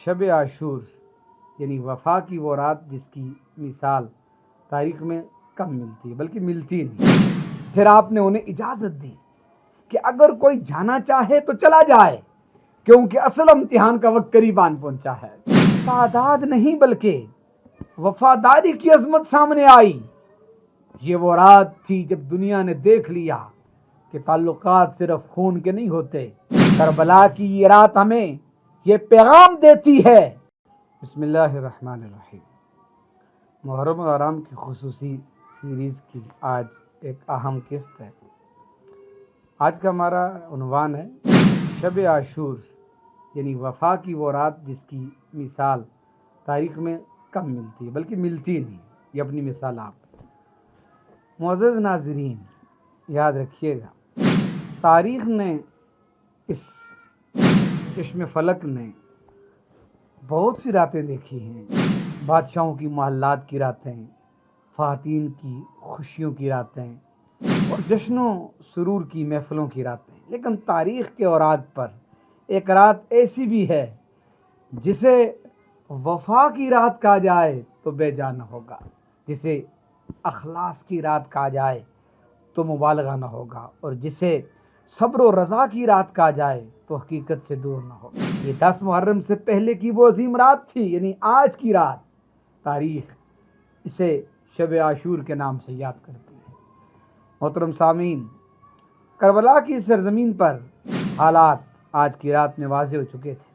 شب عاشور یعنی وفا کی وہ رات جس کی مثال تاریخ میں کم ملتی ہے بلکہ ملتی نہیں۔ پھر آپ نے انہیں اجازت دی کہ اگر کوئی جانا چاہے تو چلا جائے، کیونکہ اصل امتحان کا وقت قریب آن پہنچا ہے۔ تعداد نہیں بلکہ وفاداری کی عظمت سامنے آئی۔ یہ وہ رات تھی جب دنیا نے دیکھ لیا کہ تعلقات صرف خون کے نہیں ہوتے۔ کربلا کی یہ رات ہمیں یہ پیغام دیتی ہے۔ بسم اللہ الرحمن الرحیم۔ محرم الحرام کی خصوصی سیریز کی آج ایک اہم قسط ہے۔ آج کا ہمارا عنوان ہے شب عاشور یعنی وفا کی وہ رات جس کی مثال تاریخ میں کم ملتی ہے بلکہ ملتی نہیں۔ یہ اپنی مثال آپ معزز ناظرین یاد رکھیے گا، تاریخ نے اس چشم فلک نے بہت سی راتیں دیکھی ہیں۔ بادشاہوں کی محلات کی راتیں، خواتین کی خوشیوں کی راتیں اور جشن و سرور کی محفلوں کی راتیں، لیکن تاریخ کے اوراق پر ایک رات ایسی بھی ہے جسے وفا کی رات کہا جائے تو بے جان ہوگا، جسے اخلاص کی رات کہا جائے تو مبالغہ نہ ہوگا، اور جسے صبر و رضا کی رات کہا جائے تو حقیقت سے دور نہ ہوگا۔ یہ 10 محرم سے پہلے کی وہ عظیم رات تھی، یعنی آج کی رات۔ تاریخ اسے شب عاشور کے نام سے یاد کرتی ہے۔ محترم سامعین، کربلا کی سرزمین پر حالات آج کی رات میں واضح ہو چکے تھے۔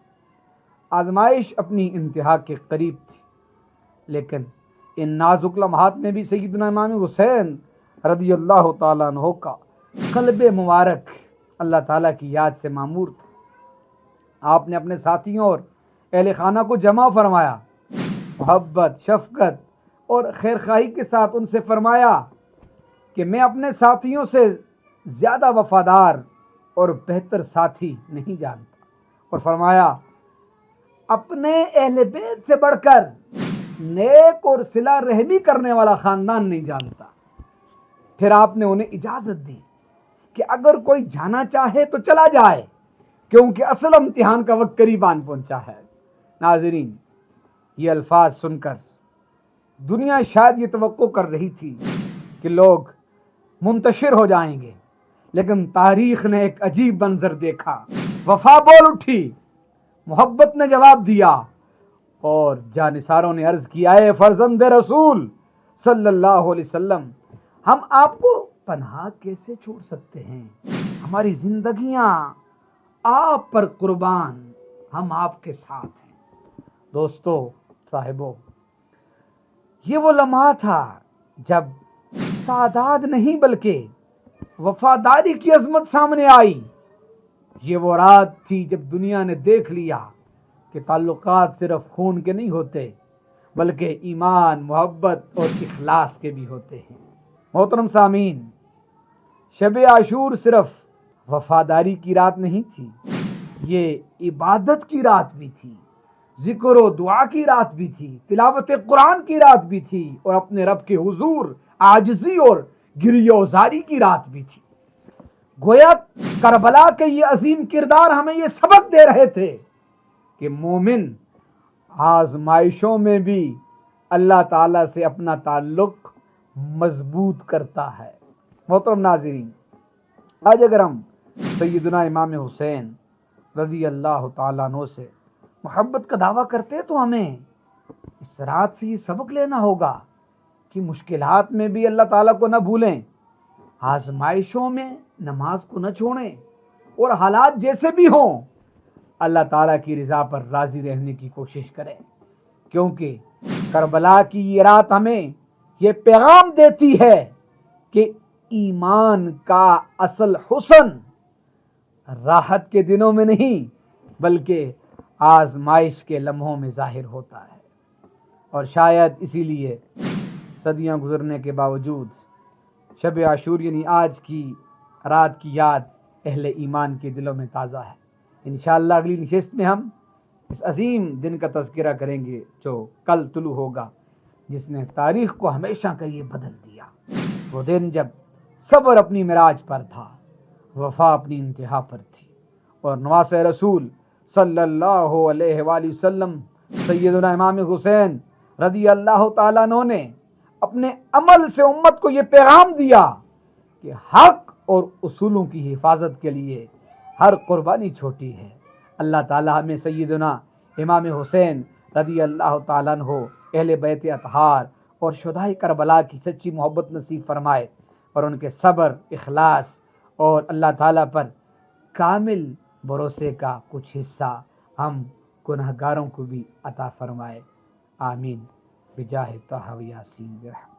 آزمائش اپنی انتہا کے قریب تھی، لیکن ان نازک لمحات میں بھی سیدنا امام حسین رضی اللہ تعالیٰ عنہ کا قلب مبارک اللہ تعالیٰ کی یاد سے معمور تھا۔ آپ نے اپنے ساتھیوں اور اہل خانہ کو جمع فرمایا، محبت، شفقت اور خیرخواہی کے ساتھ ان سے فرمایا کہ میں اپنے ساتھیوں سے زیادہ وفادار اور بہتر ساتھی نہیں جانتا، اور فرمایا اپنے اہل بیت سے بڑھ کر نیک اور صلہ رحمی کرنے والا خاندان نہیں جانتا۔ پھر آپ نے انہیں اجازت دی کہ اگر کوئی جانا چاہے تو چلا جائے، کیونکہ اصل امتحان کا وقت قریب آن پہنچا ہے۔ ناظرین، یہ الفاظ سن کر دنیا شاید یہ توقع کر رہی تھی کہ لوگ منتشر ہو جائیں گے، لیکن تاریخ نے ایک عجیب منظر دیکھا۔ وفا بول اٹھی، محبت نے جواب دیا، اور جانثاروں نے عرض کیا، اے فرزند رسول صلی اللہ علیہ وسلم، ہم آپ کو تنہا کیسے چھوڑ سکتے ہیں؟ ہماری زندگیاں آپ پر قربان، ہم آپ کے ساتھ ہیں۔ دوستو، صاحبو، یہ وہ لمحہ تھا جب تعداد نہیں بلکہ وفاداری کی عظمت سامنے آئی۔ یہ وہ رات تھی جب دنیا نے دیکھ لیا کہ تعلقات صرف خون کے نہیں ہوتے بلکہ ایمان، محبت اور اخلاص کے بھی ہوتے ہیں۔ محترم سامعین، شب عاشور صرف وفاداری کی رات نہیں تھی، یہ عبادت کی رات بھی تھی، ذکر و دعا کی رات بھی تھی، تلاوت قرآن کی رات بھی تھی، اور اپنے رب کے حضور عاجزی اور گریہ وزاری کی رات بھی تھی۔ گویا کربلا کے یہ عظیم کردار ہمیں یہ سبق دے رہے تھے کہ مومن آزمائشوں میں بھی اللہ تعالیٰ سے اپنا تعلق مضبوط کرتا ہے۔ محترم ناظرین، آج اگر ہم سیدنا امام حسین رضی اللہ تعالیٰ عنہ سے محبت کا دعویٰ کرتے تو ہمیں اس رات سے یہ سبق لینا ہوگا کہ مشکلات میں بھی اللہ تعالیٰ کو نہ بھولیں، آزمائشوں میں نماز کو نہ چھوڑیں، اور حالات جیسے بھی ہوں اللہ تعالیٰ کی رضا پر راضی رہنے کی کوشش کریں، کیونکہ کربلا کی یہ رات ہمیں یہ پیغام دیتی ہے کہ ایمان کا اصل حسن راحت کے دنوں میں نہیں بلکہ آزمائش کے لمحوں میں ظاہر ہوتا ہے۔ اور شاید اسی لیے صدیاں گزرنے کے باوجود شب عاشور یعنی آج کی رات کی یاد اہل ایمان کے دلوں میں تازہ ہے۔ انشاءاللہ اگلی نشست میں ہم اس عظیم دن کا تذکرہ کریں گے جو کل طلوع ہوگا، جس نے تاریخ کو ہمیشہ کے لیے بدل دیا۔ وہ دن جب صبر اپنی معراج پر تھا، وفا اپنی انتہا پر تھی، اور نواس رسول صلی اللہ علیہ وآلہ وسلم سیدنا امام حسین رضی اللہ تعالیٰ عنہ نے اپنے عمل سے امت کو یہ پیغام دیا کہ حق اور اصولوں کی حفاظت کے لیے ہر قربانی چھوٹی ہے۔ اللہ تعالیٰ ہمیں سیدنا امام حسین رضی اللہ تعالیٰ عنہ، اہل بیت اطہار اور شہدائے کربلا کی سچی محبت نصیب فرمائے، اور ان کے صبر، اخلاص اور اللہ تعالیٰ پر کامل بھروسے کا کچھ حصہ ہم گناہگاروں کو بھی عطا فرمائے۔ آمین بجاہ طہ و یاسین برحمتہ۔